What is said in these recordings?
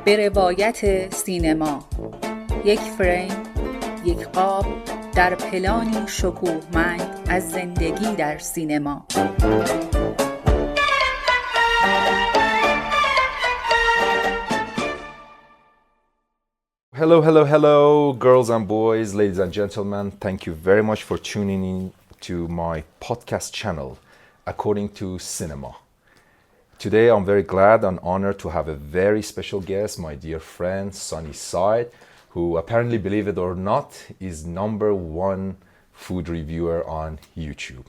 به روایت سینما، یک فریم، یک قاب در پلانی شکوهمند از زندگی در سینما. Hello, girls and boys, ladies and gentlemen. Thank you very much for tuning in to my podcast channel, According to Cinema. Today, I'm very glad and honored to have a very special guest, my dear friend, Sonny Side, who apparently, believe it or not, is #1 food reviewer on YouTube.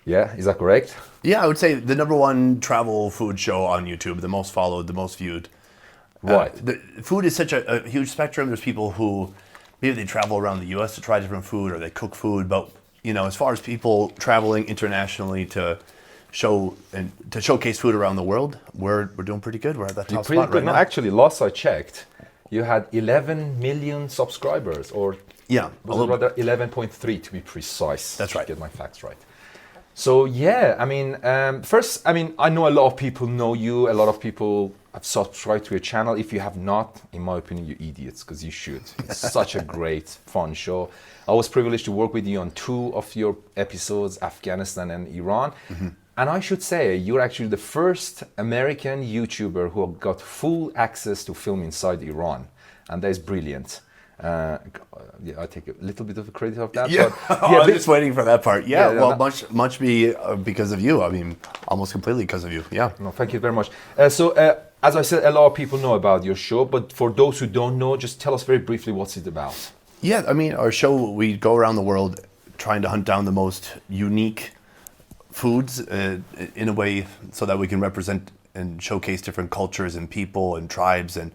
Yeah, is that correct? Yeah, I would say the #1 travel food show on YouTube, the most followed, the most viewed. Right. The food is such a huge spectrum. There's people who maybe they travel around the U.S. to try different food, or they cook food. But you know, as far as people traveling internationally to showcase food around the world, we're doing pretty good. We're at that top spot right now. No, actually, last I checked, you had 11 million subscribers, or yeah, rather 11.3 to be precise. That's right. To get my facts right. So yeah, I mean, first, I mean, I know a lot of people know you. A lot of people have subscribed to your channel. If you have not, in my opinion, you're idiots, because you should. It's such a great, fun show. I was privileged to work with you on 2 of your episodes, Afghanistan and Iran. Mm-hmm. And I should say, you're actually the first American YouTuber who got full access to film inside Iran. And that is brilliant. Yeah, I take a little bit of the credit of that. Yeah, but, yeah, I'm just waiting for that part. Yeah, well, that, much be because of you. I mean, almost completely because of you. Yeah. No, thank you very much. As I said, a lot of people know about your show, but for those who don't know, just tell us very briefly what's it about. Yeah, I mean, our show, we go around the world trying to hunt down the most unique foods in a way so that we can represent and showcase different cultures and people and tribes and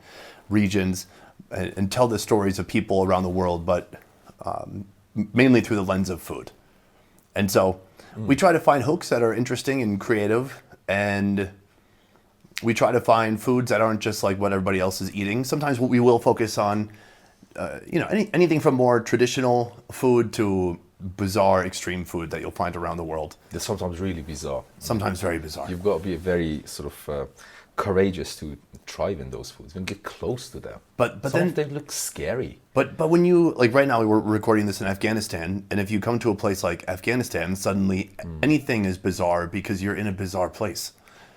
regions and tell the stories of people around the world, but mainly through the lens of food. And so we try to find hooks that are interesting and creative, and we try to find foods that aren't just like what everybody else is eating. Sometimes we will focus on anything from more traditional food to bizarre extreme food that you'll find around the world. They're sometimes really bizarre. Sometimes very bizarre. You've got to be very sort of courageous to thrive in those foods and get close to them. But some then of them look scary. But when you, like right now we're recording this in Afghanistan, and if you come to a place like Afghanistan, suddenly anything is bizarre because you're in a bizarre place.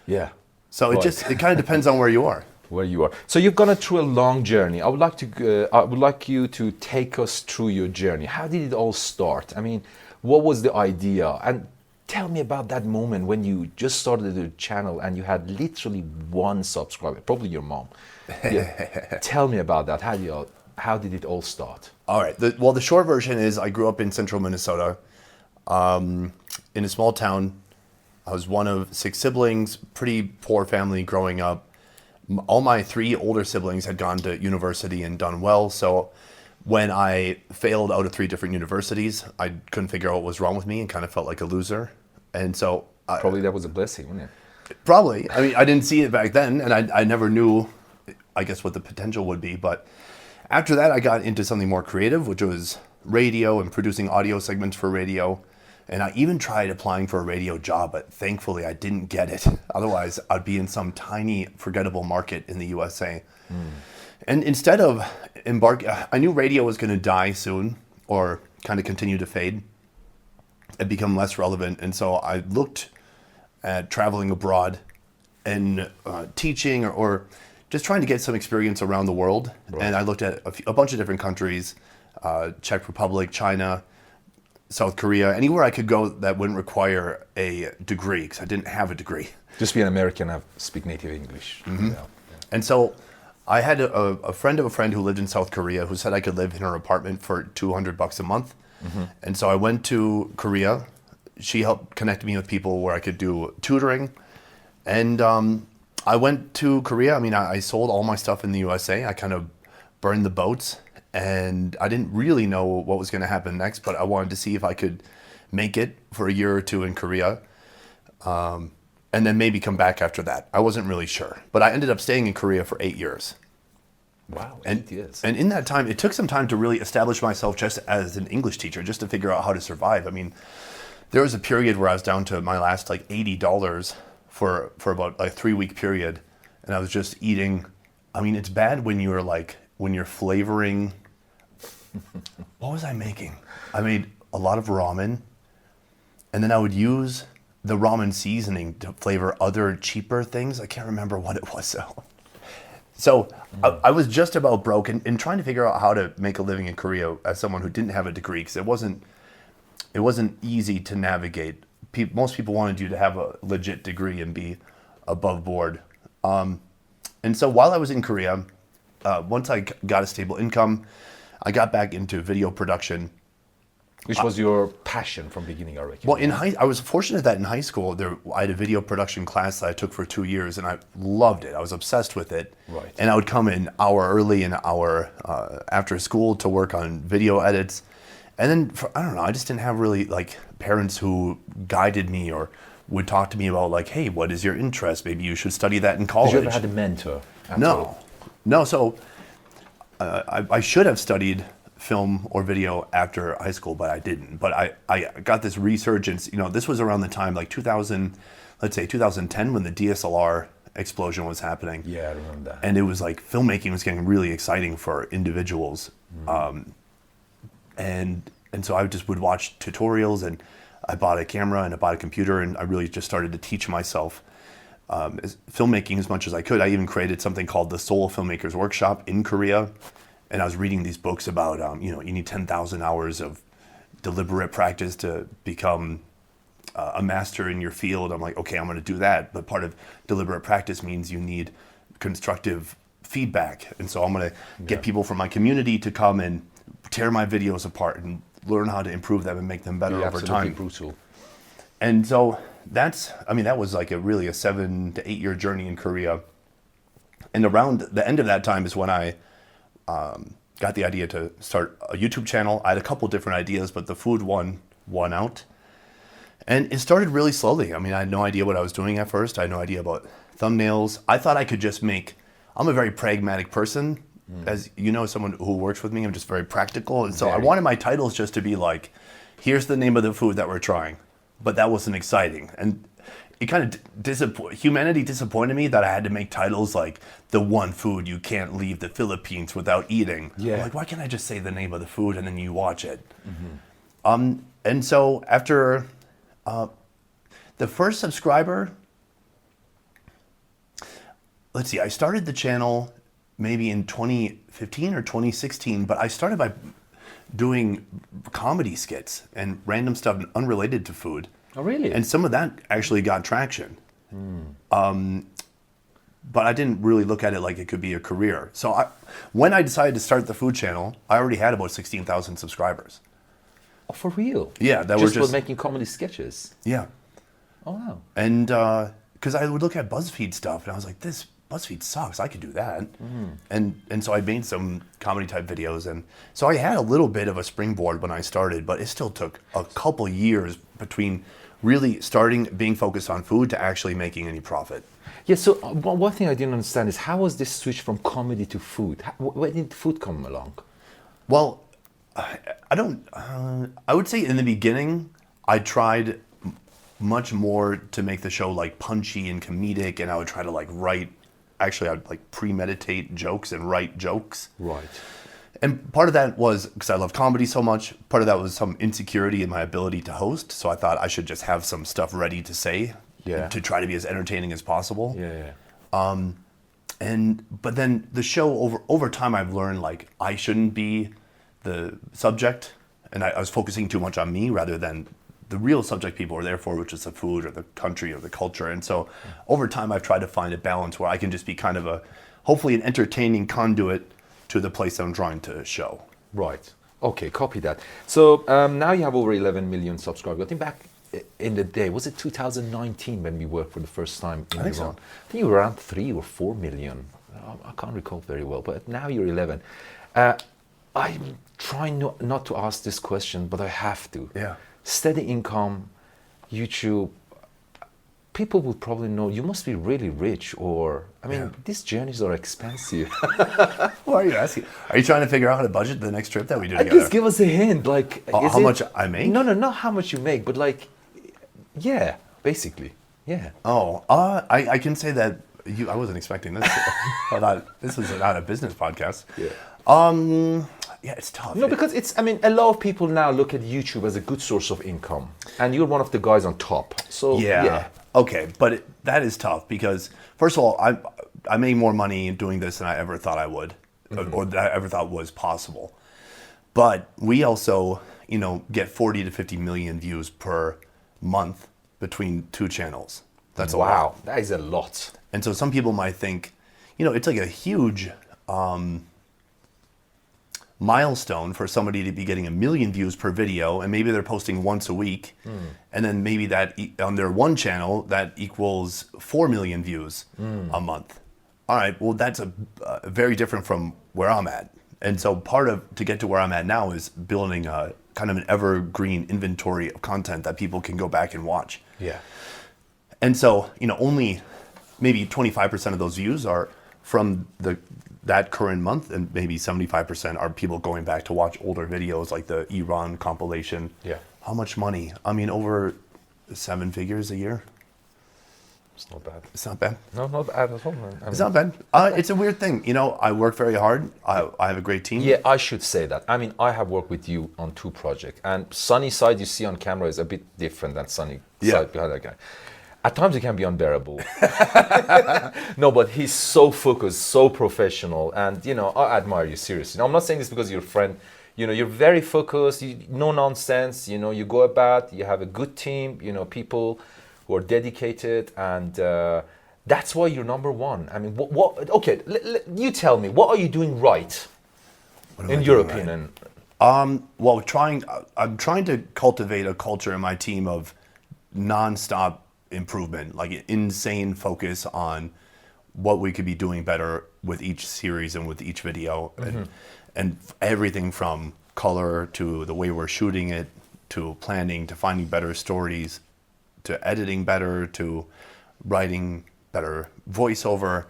Yeah. So it kind of depends on where you are. Where you are. So you've gone through a long journey. I would like you to take us through your journey. How did it all start? I mean, what was the idea? And tell me about that moment when you just started the channel and you had literally 1 subscriber, probably your mom. Yeah. Tell me about that. How did it all start? All right. The short version is I grew up in central Minnesota, in a small town. I was one of 6 siblings, pretty poor family growing up. All my 3 older siblings had gone to university and done well. So when I failed out of 3 different universities, I couldn't figure out what was wrong with me and kind of felt like a loser. And so probably that was a blessing, wasn't it? Probably. I mean, I didn't see it back then, and I never knew, I guess, what the potential would be. But after that, I got into something more creative, which was radio and producing audio segments for radio. And I even tried applying for a radio job, but thankfully I didn't get it. Otherwise, I'd be in some tiny, forgettable market in the USA. And instead of I knew radio was going to die soon, or kind of continue to fade and become less relevant. And so I looked at traveling abroad and teaching or just trying to get some experience around the world. Right. And I looked at a bunch of different countries, Czech Republic, China, South Korea, anywhere I could go that wouldn't require a degree, because I didn't have a degree. Just be an American and speak native English. Mm-hmm. Yeah. And so I had a friend of a friend who lived in South Korea who said I could live in her apartment for $200 a month. Mm-hmm. And so I went to Korea. She helped connect me with people where I could do tutoring. And I went to Korea. I mean, I sold all my stuff in the USA. I kind of burned the boats. And I didn't really know what was going to happen next, but I wanted to see if I could make it for a year or 2 in Korea, and then maybe come back after that. I wasn't really sure, but I ended up staying in Korea for 8 years. Wow, 8 years. And in that time, it took some time to really establish myself just as an English teacher, just to figure out how to survive. I mean, there was a period where I was down to my last like $80 for about a 3-week period, and I was just eating. I mean, it's bad when you're flavoring. What was I making? I made a lot of ramen, and then I would use the ramen seasoning to flavor other cheaper things. I can't remember what it was though. So I was just about broke and trying to figure out how to make a living in Korea as someone who didn't have a degree, because it wasn't easy to navigate. Most people wanted you to have a legit degree and be above board. And so while I was in Korea, once I got a stable income, I got back into video production. Which was your passion from beginning, I reckon. Well, I was fortunate that in high school, I had a video production class that I took for 2 years, and I loved it. I was obsessed with it. Right. And I would come an hour early and an hour after school to work on video edits. And then, I don't know, I just didn't have really, like, parents who guided me or would talk to me about, like, hey, what is your interest? Maybe you should study that in college. Did you ever had a mentor? No. So I should have studied film or video after high school, but I didn't. But I got this resurgence. This was around the time, like 2000, let's say 2010, when the DSLR explosion was happening. Yeah, I remember that. And it was like filmmaking was getting really exciting for individuals. And so I just would watch tutorials, and I bought a camera and I bought a computer, and I really just started to teach myself filmmaking as much as I could. I even created something called the Seoul Filmmakers Workshop in Korea. And I was reading these books about, you need 10,000 hours of deliberate practice to become a master in your field. I'm like, okay, I'm going to do that. But part of deliberate practice means you need constructive feedback. And so I'm going to get people from my community to come and tear my videos apart and learn how to improve them and make them better over time. Brutal. And so that was like really a 7 to 8 year journey in Korea. And around the end of that time is when I got the idea to start a YouTube channel. I had a couple different ideas, but the food one won out. And it started really slowly. I mean, I had no idea what I was doing at first. I had no idea about thumbnails. I thought I could just I'm a very pragmatic person. As you know, someone who works with me, I'm just very practical. And so I wanted my titles just to be like, here's the name of the food that we're trying. But that wasn't exciting. And it kind of humanity disappointed me that I had to make titles like the one food you can't leave the Philippines without eating. Yeah. I'm like, why can't I just say the name of the food and then you watch it? And so after the first subscriber, let's see, I started the channel maybe in 2015 or 2016, but I started by doing comedy skits and random stuff unrelated to food. Oh, really? And some of that actually got traction. But I didn't really look at it like it could be a career. So when I decided to start the food channel, I already had about 16,000 subscribers. Oh, for real? Yeah, that just were just for making comedy sketches. Yeah. Oh, wow. And because I would look at BuzzFeed stuff, and I was like, this BuzzFeed sucks. I could do that. And so I made some comedy type videos, and so I had a little bit of a springboard when I started, but it still took a couple years between really starting being focused on food to actually making any profit. Yeah, so one thing I didn't understand is how was this switch from comedy to food? When did food come along? Well, I would say in the beginning, I tried much more to make the show like punchy and comedic, and I would try to like I'd like premeditate jokes and write jokes. Right. And part of that was because I love comedy so much. Part of that was some insecurity in my ability to host. So I thought I should just have some stuff ready to say to try to be as entertaining as possible. But then the show over time, I've learned like I shouldn't be the subject, and I was focusing too much on me rather than the real subject people are there for, which is the food or the country or the culture. And so over time, I've tried to find a balance where I can just be kind of hopefully an entertaining conduit to the place I'm trying to show. Right. Okay, copy that. So now you have over 11 million subscribers. I think back in the day, was it 2019 when we worked for the first time in Iran? So. I think you were around 3 or 4 million. I can't recall very well, but now you're 11. I'm trying not to ask this question, but I have to. Yeah. Steady income, YouTube, people would probably know you must be really rich, or these journeys are expensive. Why are you asking? Are you trying to figure out how to budget the next trip that we do At together? least give us a hint, like how much I make? No, not how much you make, but like Yeah, basically. Yeah. Oh, I can say that I wasn't expecting this. I thought this was not a business podcast. Yeah. Yeah, it's tough. No, because a lot of people now look at YouTube as a good source of income, and you're one of the guys on top. So yeah. Okay, but that is tough because first of all, I made more money doing this than I ever thought I would, or that I ever thought was possible. But we also, get 40 to 50 million views per month between two channels. That's a lot. That is a lot. And so some people might think, it's like a huge milestone for somebody to be getting 1 million views per video, and maybe they're posting once a week, and then maybe that on their one channel that equals 4 million views a month. All right, well that's a very different from where I'm at, and so to get to where I'm at now is building a kind of an evergreen inventory of content that people can go back and watch. Yeah. And so only maybe 25% of those views are from that current month, and maybe 75% are people going back to watch older videos like the Iran compilation. Yeah. How much money? Over 7 figures a year. It's not bad. It's not bad. No, not bad at all. It's not bad. It's a weird thing. I work very hard. I have a great team. Yeah, I should say that. I have worked with you on 2 projects, and Sonny Side you see on camera is a bit different than Sonny Side behind that guy. At times it can be unbearable. No, but he's so focused, so professional, and I admire you seriously. Now, I'm not saying this because you're a friend. You're very focused. No nonsense. You go about. You have a good team. People who are dedicated, and that's why you're number one. What? Okay, you tell me. What are you doing right? In your opinion? Well, I'm trying to cultivate a culture in my team of nonstop improvement, like insane focus on what we could be doing better with each series and with each video, and everything from color to the way we're shooting it, to planning, to finding better stories, to editing better, to writing better voiceover,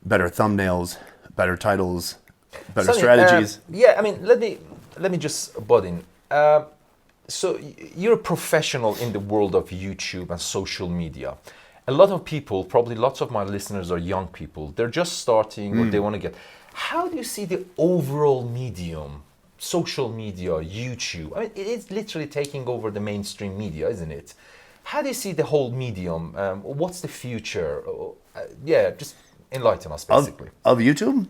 better thumbnails, better titles, better Sonny, strategies. Let me just butt in. So you're a professional in the world of YouTube and social media. A lot of people, probably lots of my listeners are young people. They're just starting or they want to get. How do you see the overall medium, social media, YouTube? It's literally taking over the mainstream media, isn't it? How do you see the whole medium? What's the future? Just enlighten us, basically. Of YouTube?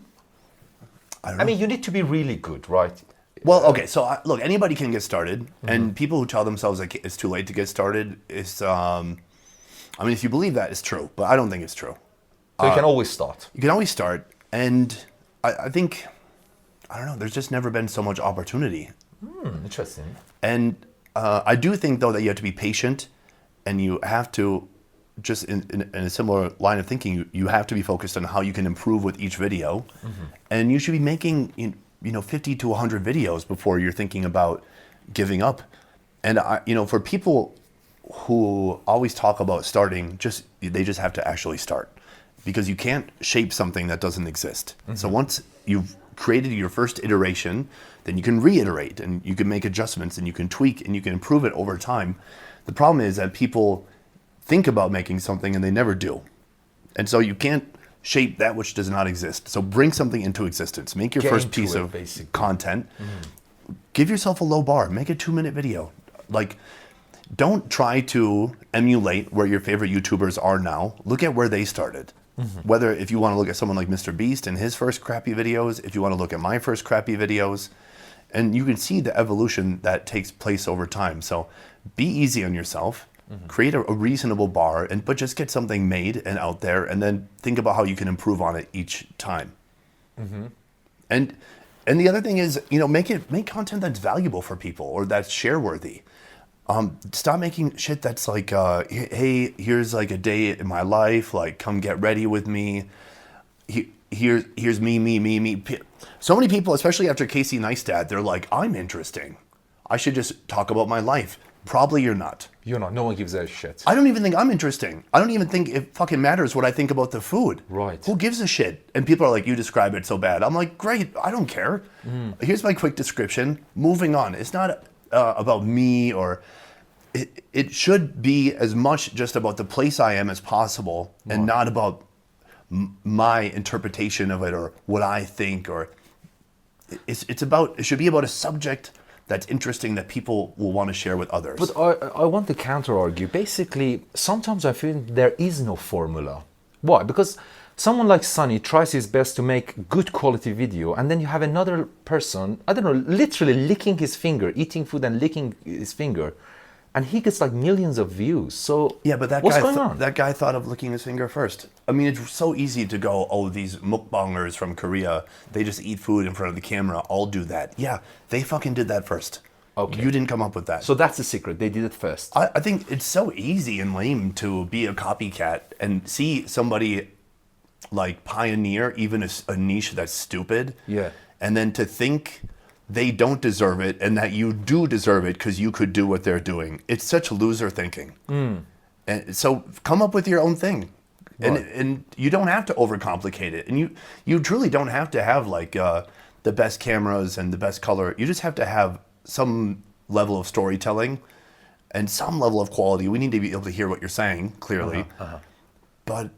I don't know. You need to be really good, right? Well, okay, so look, anybody can get started, and people who tell themselves like it's too late to get started is, if you believe that, it's true, but I don't think it's true. So you can always start. You can always start, and I think, I don't know, there's just never been so much opportunity. Interesting. And I do think, though, that you have to be patient, and you have to, just in a similar line of thinking, you have to be focused on how you can improve with each video, and you should be making 50 to 100 videos before you're thinking about giving up. And for people who always talk about starting, they just have to actually start, because you can't shape something that doesn't exist. So once you've created your first iteration, then you can reiterate, and you can make adjustments, and you can tweak, and you can improve it over time. The problem is that people think about making something and they never do. And so you can't shape that which does not exist. So bring something into existence. Make your first piece of content. Give yourself a low bar. Make a 2-minute video. Don't try to emulate where your favorite YouTubers are now. Look at where they started. Whether if you want to look at someone like Mr. Beast and his first crappy videos, if you want to look at my first crappy videos, and you can see the evolution that takes place over time. So be easy on yourself. Create a reasonable bar, but just get something made and out there, and then think about how you can improve on it each time. And the other thing is, make content that's valuable for people or that's share worthy. Stop making shit that's like, hey, here's like a day in my life, like come get ready with me. Here's me. So many people, especially after Casey Neistat, they're like, I'm interesting. I should just talk about my life. Probably you're not. You're not. No one gives a shit. I don't even think I'm interesting. I don't even think it fucking matters what I think about the food. Right. Who gives a shit? And people are like, you describe it so bad. I'm like, great. I don't care. Here's my quick description. Moving on. It's not about me, or it should be as much just about the place I am as possible, and not about my interpretation of it or what I think, or it should be about a subject that's interesting that people will want to share with others. But I want to counter argue. Basically, sometimes I feel there is no formula. Why? Because someone like Sonny tries his best to make good quality video, and then you have another person, I don't know, literally licking his finger, eating food and licking his finger, and he gets like millions of views. So yeah, but what's going on? That guy thought of licking his finger first. I mean, it's so easy to go, oh, these mukbangers from Korea, they just eat food in front of the camera. I'll do that. Yeah, they fucking did that first. Okay. You didn't come up with that. So that's the secret. They did it first. I think it's so easy and lame to be a copycat and see somebody like pioneer even a niche that's stupid. Yeah. And then to think they don't deserve it and that you do deserve it because you could do what they're doing. It's such loser thinking. And so come up with your own thing. Right. And you don't have to overcomplicate it. And you truly don't have to have like the best cameras and the best color. You just have to have some level of storytelling and some level of quality. We need to be able to hear what you're saying clearly. But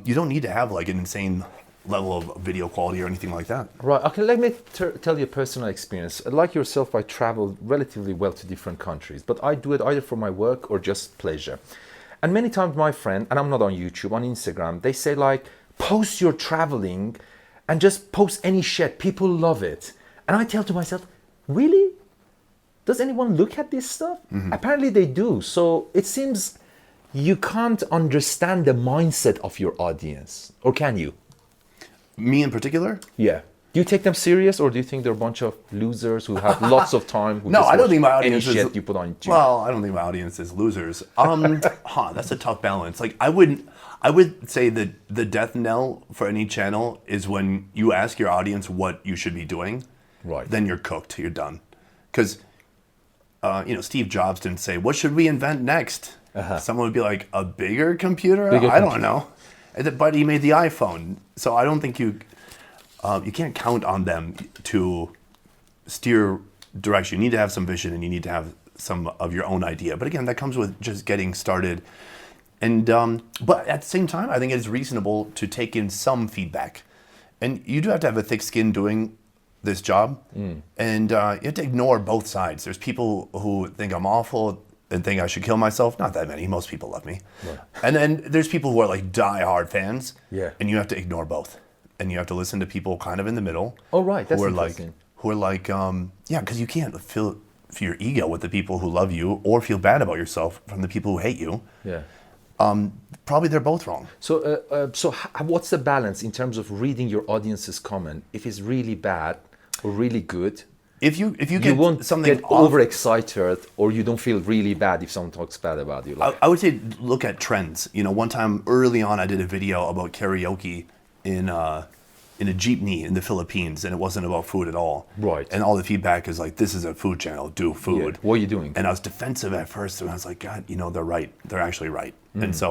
you don't need to have like an insane level of video quality or anything like that. Right. Okay, let me tell you a personal experience. Like yourself, I travel relatively well to different countries, but I do it either for my work or just pleasure. And many times my friend, and I'm not on YouTube, on Instagram, they say like, post your traveling and just post any shit. People love it. And I tell to myself, really? Does anyone look at this stuff? Apparently they do. So it seems you can't understand the mindset of your audience. Or can you? Me in particular? Yeah. Do you take them serious, or do you think they're a bunch of losers who have lots of time? Who No, just I don't watch think my audience any is. shit you put on YouTube? Well, I don't think my audience is losers. That's a tough balance. Like I would say that the death knell for any channel is when you ask your audience what you should be doing. Right. Then you're cooked. You're done. Because Steve Jobs didn't say, "What should we invent next?" Someone would be like, "A bigger computer?" I don't know. But he made the iPhone, so I don't think you can't count on them to steer direction. You need to have some vision, and you need to have some of your own idea. But again, that comes with just getting started. And but at the same time, I think it is reasonable to take in some feedback, and you do have to have a thick skin doing this job, and you have to ignore both sides. There's people who think I'm awful and think I should kill myself. Not that many. Most people love me. Right. And then there's people who are like die-hard fans. Yeah. And you have to ignore both. And you have to listen to people kind of in the middle. Oh, right. That's interesting. Who are like, because you can't feel your ego with the people who love you or feel bad about yourself from the people who hate you. Yeah. Probably they're both wrong. So, what's the balance in terms of reading your audience's comment? If it's really bad or really good, If you get you won't something get overexcited, or you don't feel really bad if someone talks bad about you. Like, I would say look at trends. One time early on, I did a video about karaoke in a jeepney in the Philippines, and it wasn't about food at all. Right. And all the feedback is like, "This is a food channel. Do food." Yeah. What are you doing? And I was defensive at first, and I was like, "God, they're right. They're actually right." And so,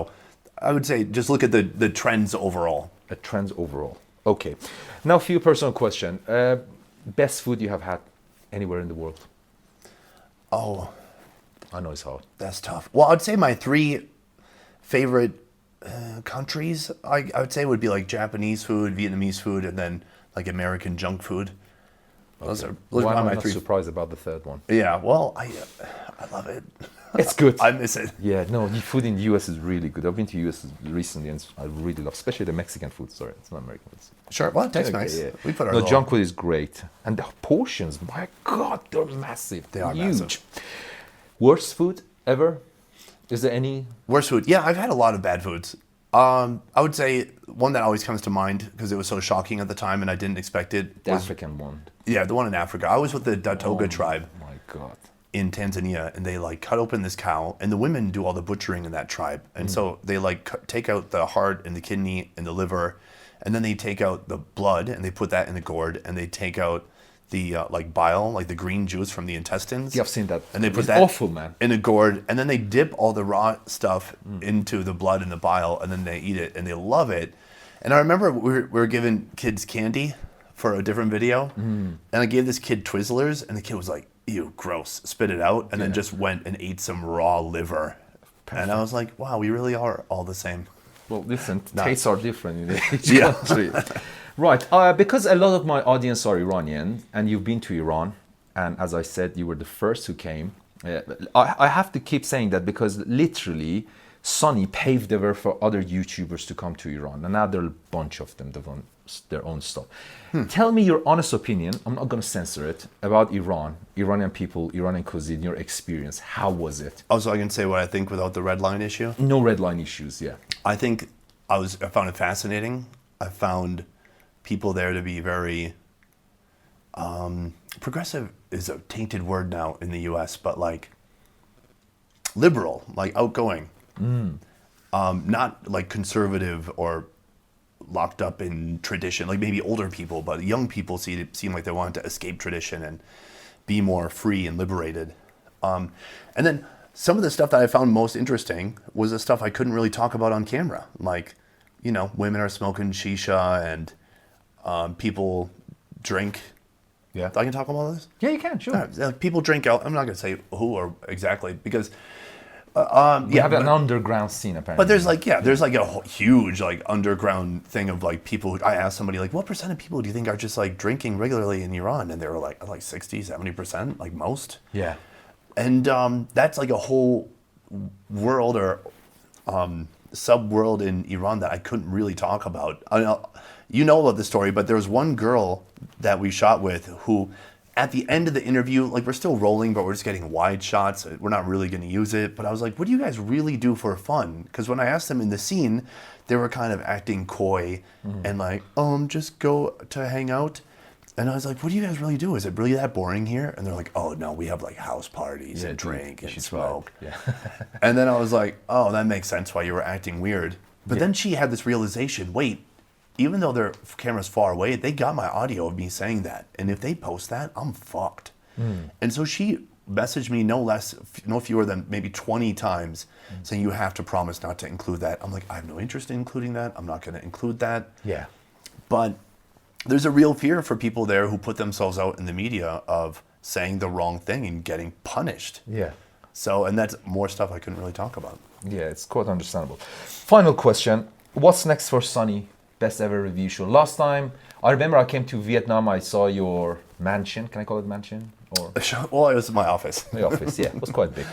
I would say just look at the trends overall. The trends overall. Okay. Now, a few personal question. Best food you have had anywhere in the world? Oh, I know it's hard. that's tough. Well, I'd say my 3 favorite countries, I would say would be like Japanese food, Vietnamese food, and then like American junk food. Those are Why am I my not 3. surprised about the third one? Yeah, well, I love it. It's good. I miss it. Yeah, no, the food in the US is really good. I've been to US recently, and I really love, especially the Mexican food. Sorry, it's not American food. Sure, well, that's Okay, nice. yeah. We put our No, little- junk food is great, and the portions, my God, they're massive. They are huge. massive. Worst food ever? Is there any? Worst food? Yeah, I've had a lot of bad foods. I would say one that always comes to mind because it was so shocking at the time and I didn't expect it. The was, African one. Yeah, the one in Africa. I was with the Datoga tribe My God. in Tanzania, and they like cut open this cow, and the women do all the butchering in that tribe, and so they like take out the heart and the kidney and the liver, and then they take out the blood and they put that in the gourd, and they take out the like bile, like the green juice from the intestines. Yeah, I've seen that. And they put It's that awful, man. in a gourd, and then they dip all the raw stuff into the blood and the bile, and then they eat it, and they love it. And I remember we were giving kids candy for a different video, and I gave this kid Twizzlers, and the kid was like, ew, gross, spit it out, and then just went and ate some raw liver. And I was like, wow, we really are all the same. Well, listen, tastes are different in each Yeah. country. Right, because a lot of my audience are Iranian, and you've been to Iran, and as I said, you were the first who came. I have to keep saying that because literally, Sonny paved the way for other YouTubers to come to Iran, and now there are a bunch of them that want their own stuff. Tell me your honest opinion, I'm not going to censor it, about Iran, Iranian people, Iranian cuisine, your experience. How was it? Also, I can say what I think without the red line issue. No red line issues, yeah. I think I found it fascinating. I found people there to be very progressive is a tainted word now in the US, but like liberal, like outgoing. Not like conservative or locked up in tradition, like maybe older people, but young people seem like they want to escape tradition and be more free and liberated. And then some of the stuff that I found most interesting was the stuff I couldn't really talk about on camera. Like, you know, women are smoking shisha and people drink. Yeah. I can talk about this? Yeah, you can, sure. People drink out. I'm not going to say who or exactly because You have an underground scene apparently. but there's like a huge like underground thing of like people. I asked somebody like, what percent of people do you think are just like drinking regularly in Iran? And they were like 60, 70%, like most. Yeah. And that's like a whole world or sub-world in Iran that I couldn't really talk about. You know about the story, but there was one girl that we shot with who, at the end of the interview, like we're still rolling, but we're just getting wide shots. We're not really going to use it. But I was like, what do you guys really do for fun? Because when I asked them in the scene, they were kind of acting coy and like, just go to hang out. And I was like, what do you guys really do? Is it really that boring here? And they're like, oh, no, we have like house parties and drink and smoke. Yeah. And then I was like, oh, that makes sense why you were acting weird. But then she had this realization, wait, even though their camera's far away, they got my audio of me saying that. And if they post that, I'm fucked. And so she messaged me no fewer than maybe 20 times saying, you have to promise not to include that. I'm like, I have no interest in including that. I'm not going to include that. Yeah. But there's a real fear for people there who put themselves out in the media of saying the wrong thing and getting punished. Yeah. So, and that's more stuff I couldn't really talk about. Yeah, it's quite understandable. Final question. What's next for Sonny? Best ever review show. Last time, I remember I came to Vietnam, I saw your mansion. Can I call it mansion? Or Well, it was my office. the office, yeah. It was quite big.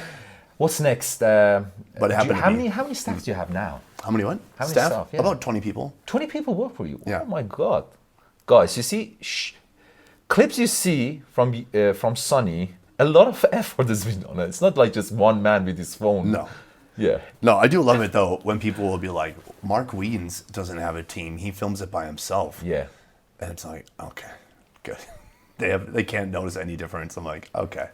What's next? But it happened how to be. many staff do you have now? How many what? How many Staff? staff, yeah. About 20 people. 20 people work for you. Yeah. Oh my God. Guys, you see, clips you see from Sonny, a lot of effort has been on it. It's not like just one man with his phone. No. Yeah. No, I do love it though when people will be like, Mark Wiens doesn't have a team. He films it by himself. Yeah. And it's like, okay, good. They can't notice any difference. I'm like, okay.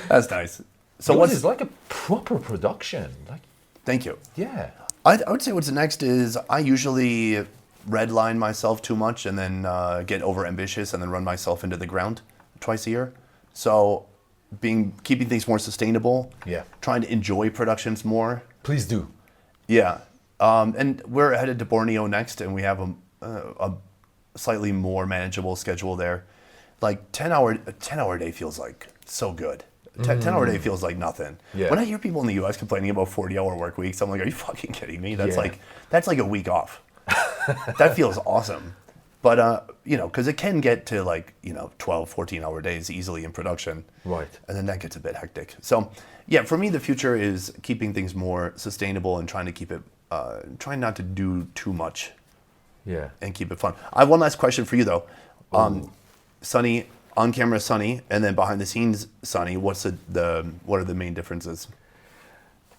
That's nice. So Yours is like a proper production. Like, thank you. yeah. I would say what's next is I usually redline myself too much and then get over ambitious and then run myself into the ground twice a year. So keeping things more sustainable. Yeah. Trying to enjoy productions more. Please do. Yeah. And we're headed to Borneo next, and we have a slightly more manageable schedule there. Like 10-hour day feels like so good. 10-hour day feels like nothing. Yeah. When I hear people in the US complaining about 40-hour work weeks, I'm like, are you fucking kidding me? That's Yeah. like a week off. That feels awesome. But, because it can get to 12, 14-hour days easily in production. Right. And then that gets a bit hectic. So, yeah, for me, the future is keeping things more sustainable and trying to keep it, trying not to do too much. Yeah. And keep it fun. I have one last question for you, though. Sonny, on camera Sonny, and then behind the scenes Sonny, what are the main differences?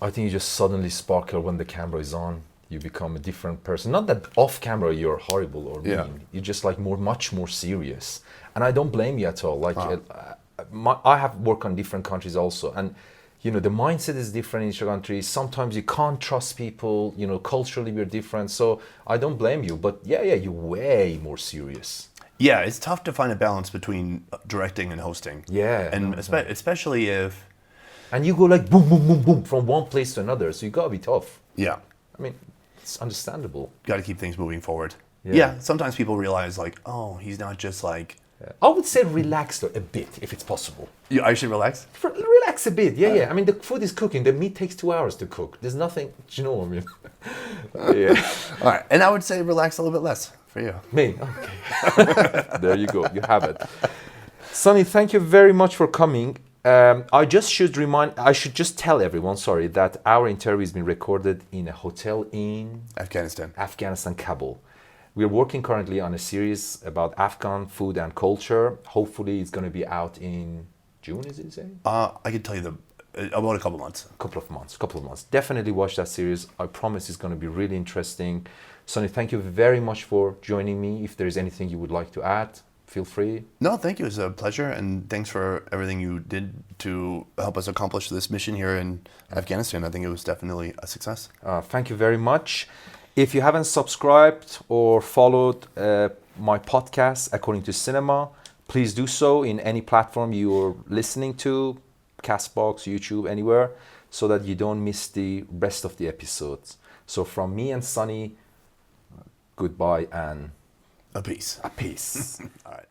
I think you just suddenly sparkle when the camera is on. You become a different person. Not that off camera you're horrible or mean. Yeah. You're just like much more serious. And I don't blame you at all. Like I have worked on different countries also, and the mindset is different in each country. Sometimes you can't trust people. Culturally we're different. So I don't blame you. But yeah, you're way more serious. Yeah, it's tough to find a balance between directing and hosting. Yeah, and especially if. And you go like boom, boom, boom, boom from one place to another. So you gotta be tough. Yeah. I mean, it's understandable. Got to keep things moving forward. Yeah. Yeah. Sometimes people realize like, oh, he's not just like I would say relax though, a bit, if it's possible. I should relax? Relax a bit, yeah. I mean, the food is cooking. The meat takes 2 hours to cook. There's nothing, do you know what I mean? Yeah. All right. And I would say relax a little bit less for you. Me, okay. There you go, you have it. Sonny, thank you very much for coming. I should just tell everyone, sorry, that our interview has been recorded in a hotel in Afghanistan, Kabul. We're working currently on a series about Afghan food and culture. Hopefully it's going to be out in June, is it saying? I can tell you about a couple months. Couple of months. Definitely watch that series. I promise it's going to be really interesting. Sonny, thank you very much for joining me. If there's anything you would like to add, feel free. No, thank you. It was a pleasure, and thanks for everything you did to help us accomplish this mission here in Afghanistan. I think it was definitely a success. Thank you very much. If you haven't subscribed or followed my podcast, According to Cinema, please do so in any platform you're listening to, Castbox, YouTube, anywhere, so that you don't miss the rest of the episodes. So from me and Sonny, goodbye and a peace. A peace. All right.